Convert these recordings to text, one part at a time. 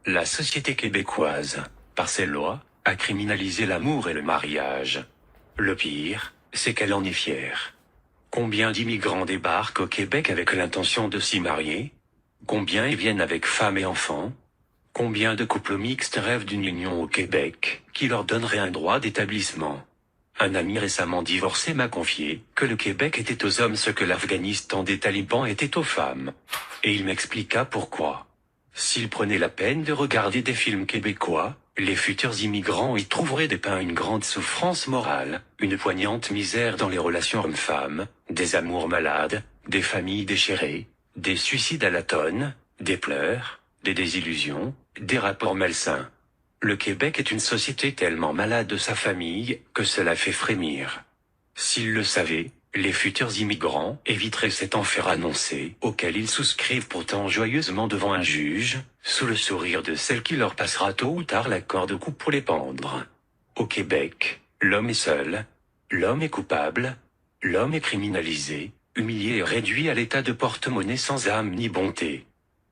La société québécoise, par ses lois, a criminalisé l'amour et le mariage. Le pire, c'est qu'elle en est fière. Combien d'immigrants débarquent au Québec avec l'intention de s'y marier? Combien y viennent avec femmes et enfants? Combien de couples mixtes rêvent d'une union au Québec, qui leur donnerait un droit d'établissement? Un ami récemment divorcé m'a confié que le Québec était aux hommes ce que l'Afghanistan des talibans était aux femmes. Et il m'expliqua pourquoi. S'il prenait la peine de regarder des films québécois, les futurs immigrants y trouveraient dépeint une grande souffrance morale, une poignante misère dans les relations hommes-femmes, des amours malades, des familles déchirées, des suicides à la tonne, des pleurs, des désillusions, des rapports malsains. Le Québec est une société tellement malade de sa famille que cela fait frémir. S'ils le savaient, les futurs immigrants éviteraient cet enfer annoncé auquel ils souscrivent pourtant joyeusement devant un juge, sous le sourire de celle qui leur passera tôt ou tard la corde au cou pour les pendre. Au Québec, l'homme est seul, l'homme est coupable, l'homme est criminalisé, humilié et réduit à l'état de porte-monnaie sans âme ni bonté.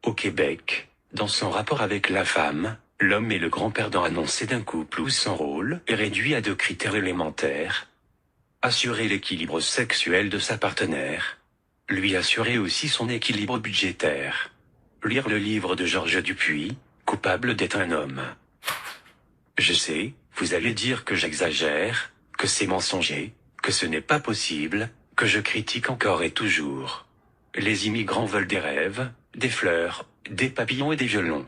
Au Québec, dans son rapport avec la femme, l'homme est le grand perdant annoncé d'un couple où son rôle est réduit à 2 critères élémentaires. Assurer l'équilibre sexuel de sa partenaire. Lui assurer aussi son équilibre budgétaire. Lire le livre de Georges Dupuis, Coupable d'être un homme. Je sais, vous allez dire que j'exagère, que c'est mensonger, que ce n'est pas possible, que je critique encore et toujours. Les immigrants veulent des rêves, des fleurs, des papillons et des violons.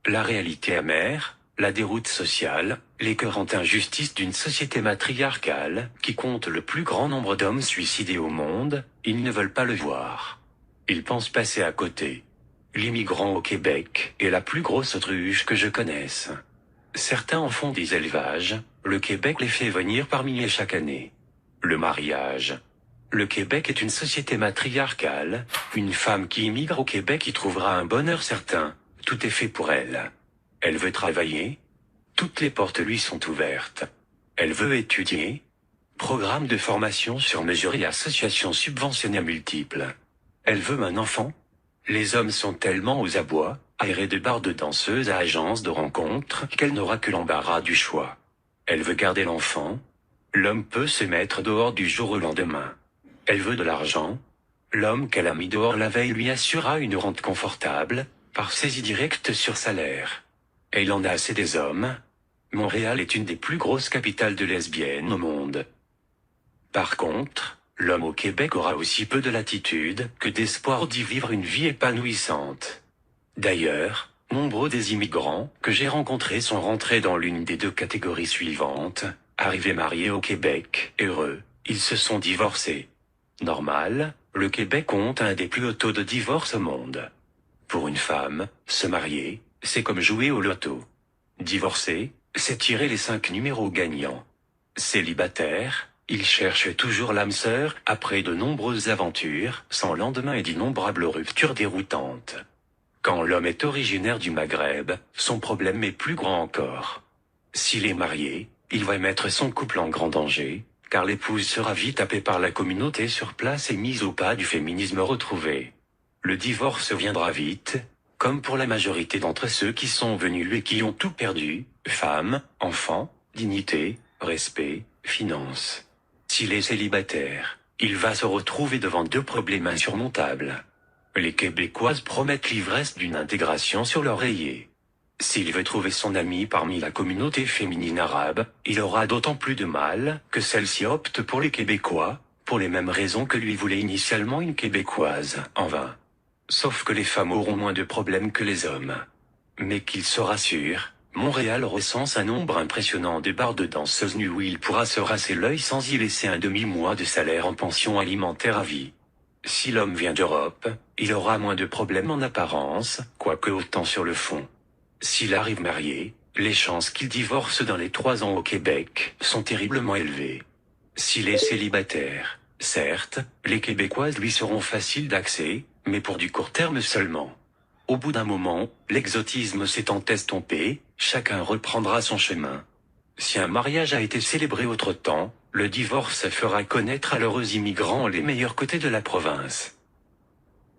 La réalité amère, la déroute sociale, l'écœurante injustice d'une société matriarcale qui compte le plus grand nombre d'hommes suicidés au monde, ils ne veulent pas le voir. Ils pensent passer à côté. L'immigrant au Québec est la plus grosse autruche que je connaisse. Certains en font des élevages, le Québec les fait venir par milliers chaque année. Le mariage. Le Québec est une société matriarcale, une femme qui immigre au Québec y trouvera un bonheur certain, tout est fait pour elle. Elle veut travailler. Toutes les portes lui sont ouvertes. Elle veut étudier. Programme de formation sur mesure et associations subventionnées multiples. Elle veut un enfant. Les hommes sont tellement aux abois, aérés de bars de danseuses à agences de rencontres, qu'elle n'aura que l'embarras du choix. Elle veut garder l'enfant. L'homme peut se mettre dehors du jour au lendemain. Elle veut de l'argent. L'homme qu'elle a mis dehors la veille lui assurera une rente confortable, par saisie directe sur salaire. Et il en a assez des hommes. Montréal est une des plus grosses capitales de lesbiennes au monde. Par contre, l'homme au Québec aura aussi peu de latitude que d'espoir d'y vivre une vie épanouissante. D'ailleurs, nombreux des immigrants que j'ai rencontrés sont rentrés dans l'une des 2 catégories suivantes. Arrivés mariés au Québec, heureux, ils se sont divorcés. Normal, le Québec compte un des plus hauts taux de divorce au monde. Pour une femme, se marier, c'est comme jouer au loto. Divorcer, c'est tirer les 5 numéros gagnants. Célibataire, il cherche toujours l'âme sœur après de nombreuses aventures, sans lendemain et d'innombrables ruptures déroutantes. Quand l'homme est originaire du Maghreb, son problème est plus grand encore. S'il est marié, il va mettre son couple en grand danger, car l'épouse sera vite tapée par la communauté sur place et mise au pas du féminisme retrouvé. Le divorce viendra vite, comme pour la majorité d'entre ceux qui sont venus et qui ont tout perdu, femmes, enfants, dignité, respect, finances. S'il est célibataire, il va se retrouver devant 2 problèmes insurmontables. Les Québécoises promettent l'ivresse d'une intégration sur l'oreiller. S'il veut trouver son ami parmi la communauté féminine arabe, il aura d'autant plus de mal que celle-ci opte pour les Québécois, pour les mêmes raisons que lui voulait initialement une Québécoise, en vain. Sauf que les femmes auront moins de problèmes que les hommes. Mais qu'il se rassure, Montréal recense un nombre impressionnant de bars de danseuses nues où il pourra se rincer l'œil sans y laisser un demi-mois de salaire en pension alimentaire à vie. Si l'homme vient d'Europe, il aura moins de problèmes en apparence, quoique autant sur le fond. S'il arrive marié, les chances qu'il divorce dans les 3 ans au Québec sont terriblement élevées. S'il est célibataire, certes, les Québécoises lui seront faciles d'accès, mais pour du court terme seulement. Au bout d'un moment, l'exotisme s'étant estompé, chacun reprendra son chemin. Si un mariage a été célébré autre-temps, le divorce fera connaître à l'heureux immigrant les meilleurs côtés de la province.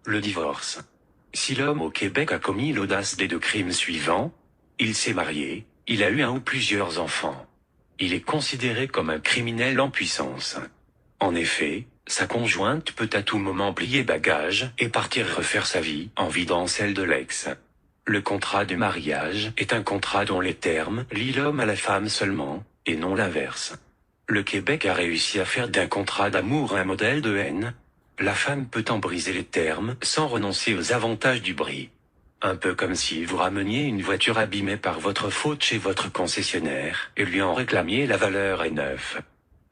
Le divorce. Si l'homme au Québec a commis l'audace des 2 crimes suivants, Il s'est marié, il a eu un ou plusieurs enfants. Il est considéré comme un criminel en puissance. En effet, sa conjointe peut à tout moment plier bagage et partir refaire sa vie en vidant celle de l'ex. Le contrat de mariage est un contrat dont les termes lient l'homme à la femme seulement, et non l'inverse. Le Québec a réussi à faire d'un contrat d'amour un modèle de haine. La femme peut en briser les termes sans renoncer aux avantages du bris. Un peu comme si vous rameniez une voiture abîmée par votre faute chez votre concessionnaire et lui en réclamiez la valeur est neuve.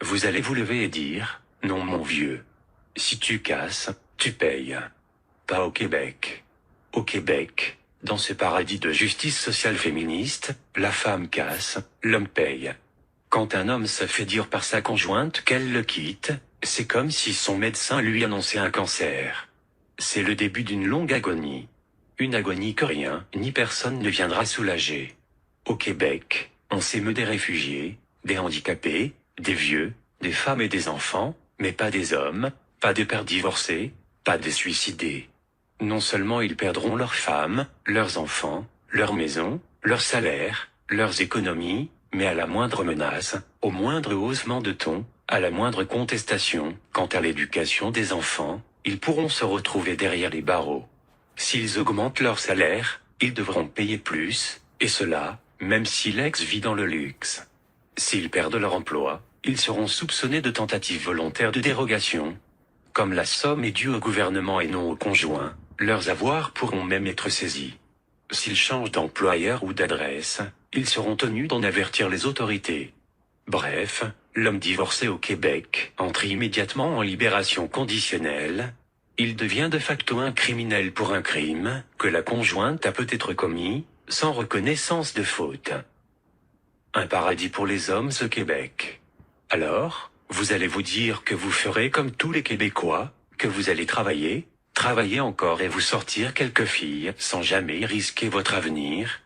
Vous allez vous lever et dire, non mon vieux. Si tu casses, tu payes. Pas au Québec. Au Québec, dans ce paradis de justice sociale féministe, la femme casse, l'homme paye. Quand un homme se fait dire par sa conjointe qu'elle le quitte, c'est comme si son médecin lui annonçait un cancer. C'est le début d'une longue agonie. Une agonie que rien ni personne ne viendra soulager. Au Québec, on s'émeut des réfugiés, des handicapés, des vieux, des femmes et des enfants, mais pas des hommes, pas des pères divorcés, pas des suicidés. Non seulement ils perdront leurs femmes, leurs enfants, leur maison, leur salaire, leurs économies, mais à la moindre menace, au moindre haussement de ton, à la moindre contestation, quant à l'éducation des enfants, ils pourront se retrouver derrière les barreaux. S'ils augmentent leur salaire, ils devront payer plus, et cela, même si l'ex vit dans le luxe. S'ils perdent leur emploi, ils seront soupçonnés de tentative volontaire de dérogation. Comme la somme est due au gouvernement et non au conjoint, leurs avoirs pourront même être saisis. S'ils changent d'employeur ou d'adresse, ils seront tenus d'en avertir les autorités. Bref, l'homme divorcé au Québec entre immédiatement en libération conditionnelle. Il devient de facto un criminel pour un crime que la conjointe a peut-être commis, sans reconnaissance de faute. Un paradis pour les hommes ce Québec. Alors, vous allez vous dire que vous ferez comme tous les Québécois, que vous allez travailler encore et vous sortir quelques filles sans jamais risquer votre avenir.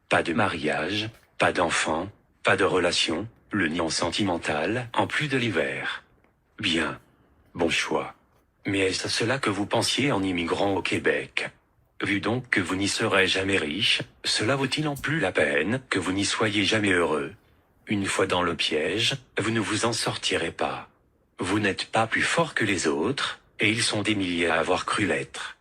Pas de mariage, pas d'enfants, pas de relation, le niant sentimental en plus de l'hiver. Bien. Bon choix. Mais est-ce cela que vous pensiez en immigrant au Québec? Vu donc que vous n'y serez jamais riche, cela vaut-il en plus la peine que vous n'y soyez jamais heureux? Une fois dans le piège, vous ne vous en sortirez pas. Vous n'êtes pas plus fort que les autres, et ils sont des milliers à avoir cru l'être.